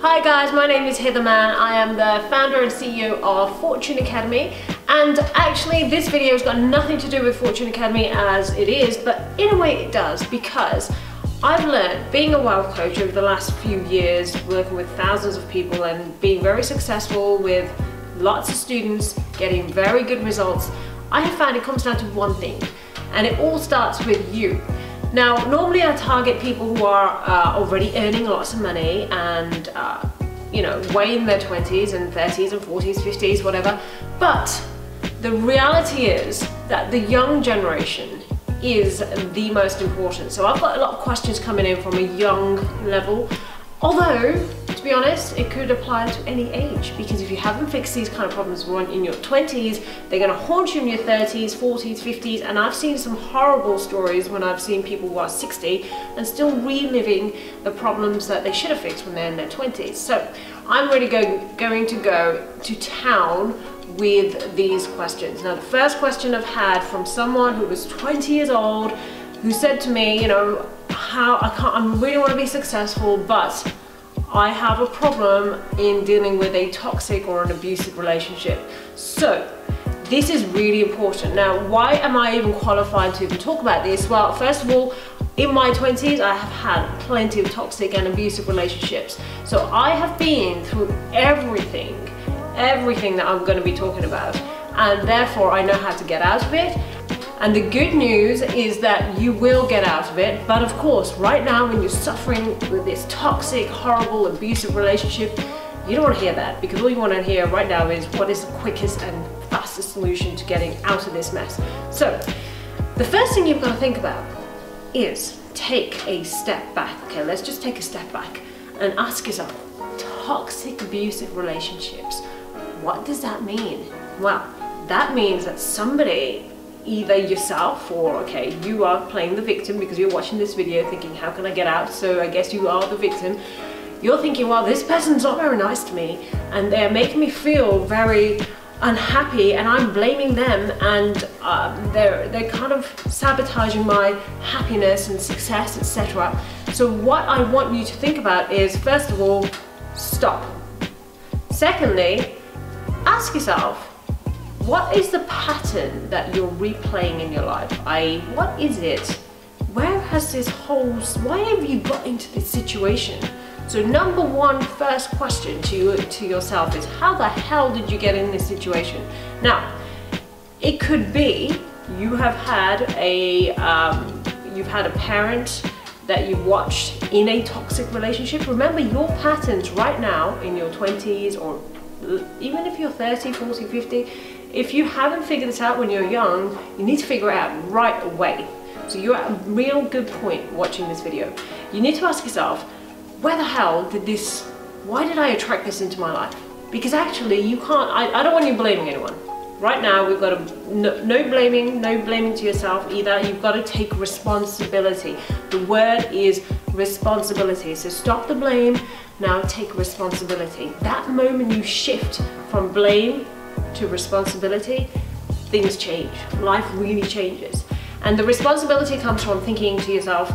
Hi guys, my name is Heather Mann. I am the founder and CEO of Fortune Academy, and actually this video has got nothing to do with Fortune Academy as it is, but in a way it does, because I've learned, being a wealth coach over the last few years, working with thousands of people and being very successful with lots of students, getting very good results, I have found it comes down to one thing, and it all starts with you. Now, normally I target people who are already earning lots of money and, you know, way in their 20s and 30s and 40s, 50s, whatever. But the reality is that the young generation is the most important. So I've got a lot of questions coming in from a young level, although, to be honest, it could apply to any age, because if you haven't fixed these kind of problems in your 20s, they're going to haunt you in your 30s, 40s, 50s, and I've seen some horrible stories when I've seen people who are 60 and still reliving the problems that they should have fixed when they're in their 20s. So I'm really going to go to town with these questions. Now, the first question I've had from someone who was 20 years old, who said to me, you know, I really want to be successful, but I have a problem in dealing with a toxic or an abusive relationship. So this is really important. Now, why am I even qualified to even talk about this? Well, first of all, in my 20s, I have had plenty of toxic and abusive relationships. So I have been through everything that I'm going to be talking about, and therefore I know how to get out of it. And the good news is that you will get out of it, but of course, right now when you're suffering with this toxic, horrible, abusive relationship, you don't want to hear that, because all you want to hear right now is what is the quickest and fastest solution to getting out of this mess. So, the first thing you've got to think about is take a step back. Okay, let's just take a step back and ask yourself, toxic, abusive relationships, what does that mean? Well, that means that somebody, either yourself or, okay, you are playing the victim because you're watching this video thinking, how can I get out? So I guess you are the victim. You're thinking, well, this person's not very nice to me and they're making me feel very unhappy and I'm blaming them, and they're kind of sabotaging my happiness and success, etc. So what I want you to think about is, first of all, stop. Secondly, ask yourself, what is the pattern that you're replaying in your life? I.e., what is it? Where has this why have you got into this situation? So number one, first question to yourself is, how the hell did you get in this situation? Now, it could be you have had a parent that you watched in a toxic relationship. Remember, your patterns right now in your 20s, or even if you're 30, 40, 50, if you haven't figured this out when you're young, you need to figure it out right away. So you're at a real good point watching this video. You need to ask yourself, where the hell why did I attract this into my life? Because actually you can't, I don't want you blaming anyone. Right now we've got to, no blaming to yourself either. You've got to take responsibility. The word is responsibility. So stop the blame, now take responsibility. That moment you shift from blame to responsibility, things change. Life really changes. And the responsibility comes from thinking to yourself,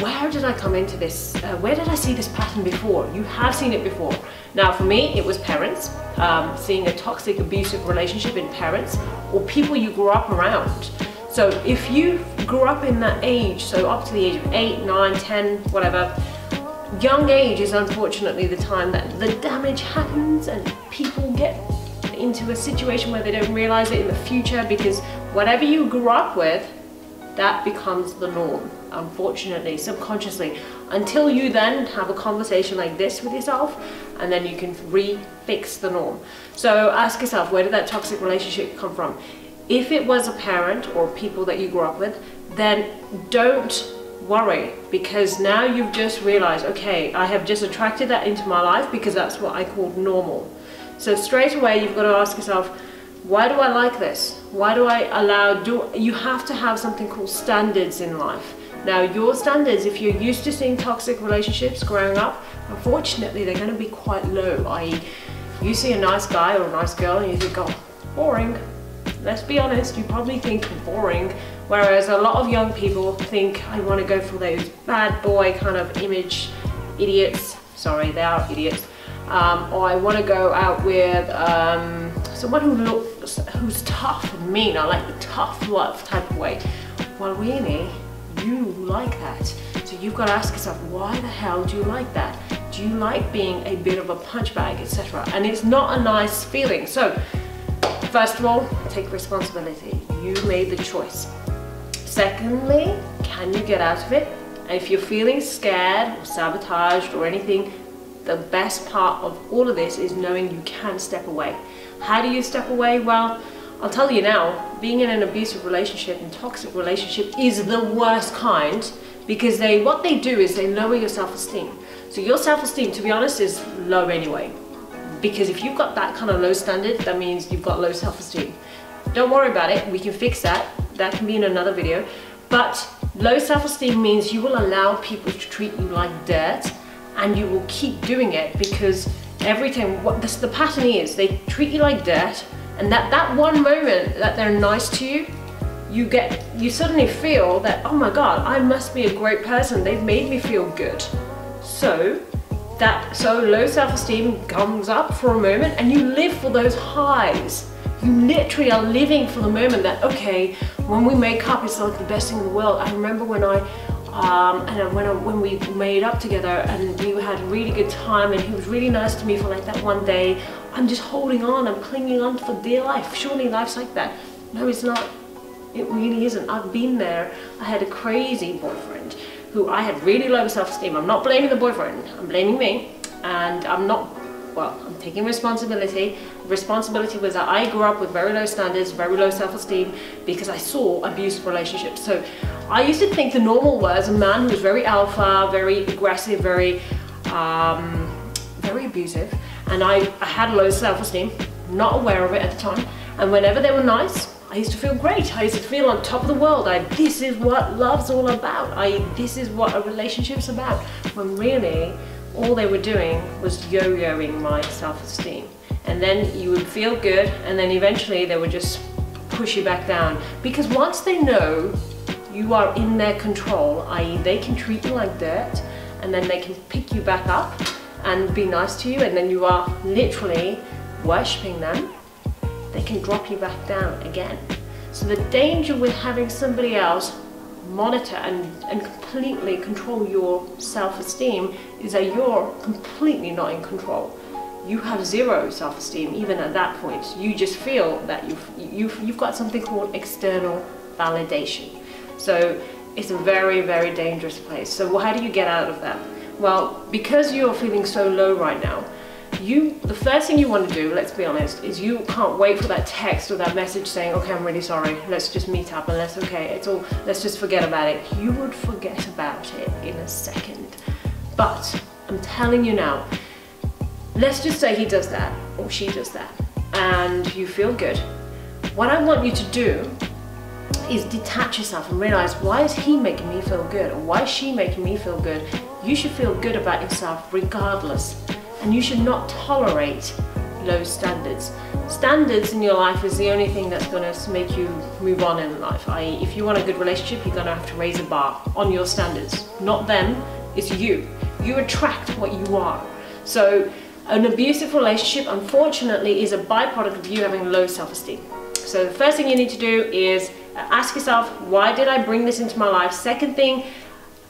where did I come into this? Where did I see this pattern before? You have seen it before. Now, for me, it was parents, seeing a toxic, abusive relationship in parents or people you grew up around. So if you grew up in that age, so up to the age of 8, 9, 10, whatever, young age is unfortunately the time that the damage happens and people get into a situation where they don't realize it in the future, because whatever you grew up with, that becomes the norm, unfortunately, subconsciously, until you then have a conversation like this with yourself, and then you can fix the norm. So ask yourself, where did that toxic relationship come from? If it was a parent or people that you grew up with, then don't worry, because now you've just realized, okay, I have just attracted that into my life because that's what I called normal. So straight away you've got to ask yourself, why do I like this? Why do I you have to have something called standards in life. Now, your standards, if you're used to seeing toxic relationships growing up, unfortunately they're going to be quite low. I.e., you see a nice guy or a nice girl and you think, oh, boring. Let's be honest, you probably think boring, whereas a lot of young people think, I want to go for those bad boy kind of image idiots. sorry, they are idiots. Or I want to go out with someone who's tough and mean. I like the tough love type of way. Well, really, you like that. So you've got to ask yourself, why the hell do you like that? Do you like being a bit of a punch bag, etc.? And it's not a nice feeling. So first of all, take responsibility. You made the choice. Secondly, can you get out of it? And if you're feeling scared or sabotaged or anything, the best part of all of this is knowing you can step away. How do you step away? Well, I'll tell you now, being in an abusive relationship and toxic relationship is the worst kind, because what they do is they lower your self-esteem. So your self-esteem, to be honest, is low anyway. Because if you've got that kind of low standard, that means you've got low self-esteem. Don't worry about it, we can fix that. That can be in another video. But low self-esteem means you will allow people to treat you like dirt, and you will keep doing it because every time, the pattern is, they treat you like dirt, and that one moment that they're nice to you, you suddenly feel that, oh my God, I must be a great person. They've made me feel good. So low self-esteem comes up for a moment, and you live for those highs. You literally are living for the moment that, okay, when we make up, it's like the best thing in the world. I remember when we made up together and we had a really good time, and he was really nice to me for like that one day. I'm just holding on, I'm clinging on for dear life. Surely life's like that. No, it's not. It really isn't. I've been there. I had a crazy boyfriend who I had really low self-esteem. I'm not blaming the boyfriend, I'm blaming me. And I'm taking responsibility. Responsibility was that I grew up with very low standards, very low self-esteem, because I saw abusive relationships. So I used to think the normal was a man who was very alpha, very aggressive, very abusive. And I had low self-esteem, not aware of it at the time. And whenever they were nice, I used to feel great. I used to feel on top of the world. This is what love's all about. This is what a relationship's about. When really, all they were doing was yo-yoing my self-esteem. And then you would feel good, and then eventually they would just push you back down. Because once they know you are in their control, i.e. they can treat you like dirt, and then they can pick you back up and be nice to you, and then you are literally worshipping them, they can drop you back down again. So the danger with having somebody else monitor and completely control your self-esteem is that you're completely not in control. You have zero self-esteem even at that point. You just feel that you've got something called external validation. So it's a very, very dangerous place. So how do you get out of that? Well, because you're feeling so low right now, the first thing you want to do, let's be honest, is you can't wait for that text or that message saying, okay, I'm really sorry, let's just meet up and let's just forget about it. You would forget about it in a second. But I'm telling you now, let's just say he does that or she does that and you feel good. What I want you to do is detach yourself and realize, why is he making me feel good, or why is she making me feel good? You should feel good about yourself regardless. And you should not tolerate low standards. Standards in your life is the only thing that's going to make you move on in life. i.e. if you want a good relationship, you're going to have to raise a bar on your standards. Not them, it's you. You attract what you are. So an abusive relationship, unfortunately, is a byproduct of you having low self-esteem. So the first thing you need to do is ask yourself, why did I bring this into my life? Second thing,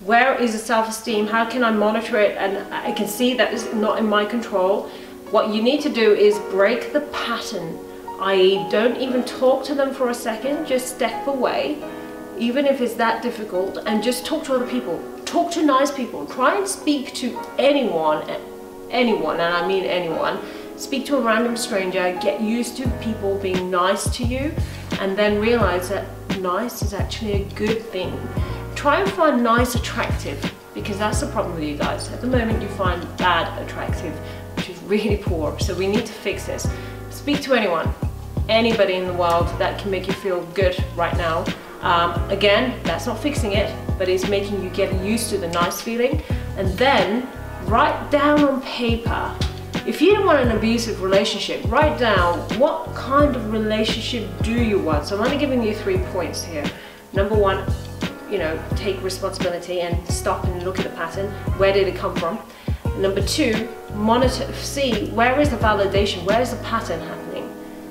where is the self-esteem? How can I monitor it? And I can see that it's not in my control. What you need to do is break the pattern. i.e. don't even talk to them for a second, just step away, even if it's that difficult, and just talk to other people. Talk to nice people. Try and speak to anyone, and I mean anyone. Speak to a random stranger, get used to people being nice to you, and then realize that nice is actually a good thing. Try and find nice attractive, because that's the problem with you guys. At the moment you find bad attractive, which is really poor, so we need to fix this. Speak to anyone, anybody in the world that can make you feel good right now. Again, that's not fixing it, but it's making you get used to the nice feeling. And then write down on paper, if you don't want an abusive relationship, write down what kind of relationship do you want. So I'm only giving you 3 points here. Number one, take responsibility and stop and look at the pattern. Where did it come from? And number 2, monitor, see where is the validation, where is the pattern happening.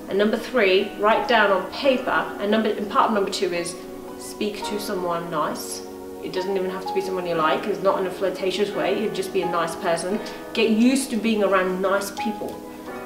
And number 3, write down on paper, and part of number 2 is speak to someone nice. It doesn't even have to be someone you like, it's not in a flirtatious way, you'd just be a nice person. Get used to being around nice people.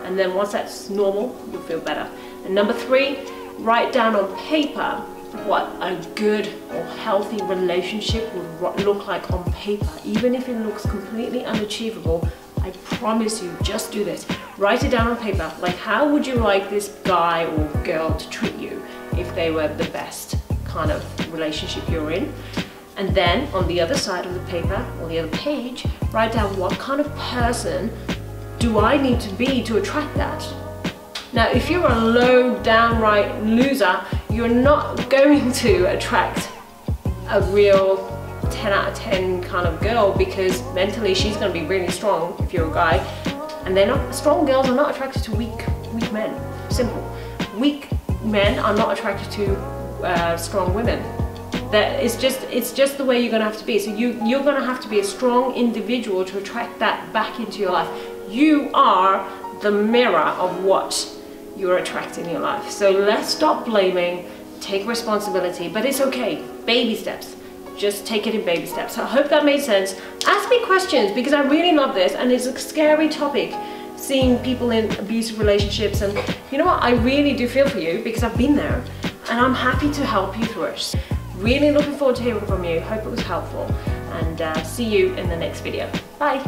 And then once that's normal, you'll feel better. And number 3, write down on paper what a good or healthy relationship would look like on paper. Even if it looks completely unachievable, I promise you, just do this. Write it down on paper. Like, how would you like this guy or girl to treat you if they were the best kind of relationship you're in? And then on the other side of the paper, or the other page, write down what kind of person do I need to be to attract that? Now, if you're a low, downright loser, you're not going to attract a real 10 out of 10 kind of girl, because mentally she's going to be really strong if you're a guy. And strong girls are not attracted to weak men. Simple. Weak men are not attracted to strong women. It's just the way you're going to have to be. So you're going to have to be a strong individual to attract that back into your life. You are the mirror of what you're attracting in your life. So let's stop blaming, take responsibility, but it's okay, baby steps. Just take it in baby steps. So I hope that made sense. Ask me questions, because I really love this, and it's a scary topic, seeing people in abusive relationships. And you know what, I really do feel for you, because I've been there, and I'm happy to help you through it. Really looking forward to hearing from you. Hope it was helpful, and see you in the next video. Bye.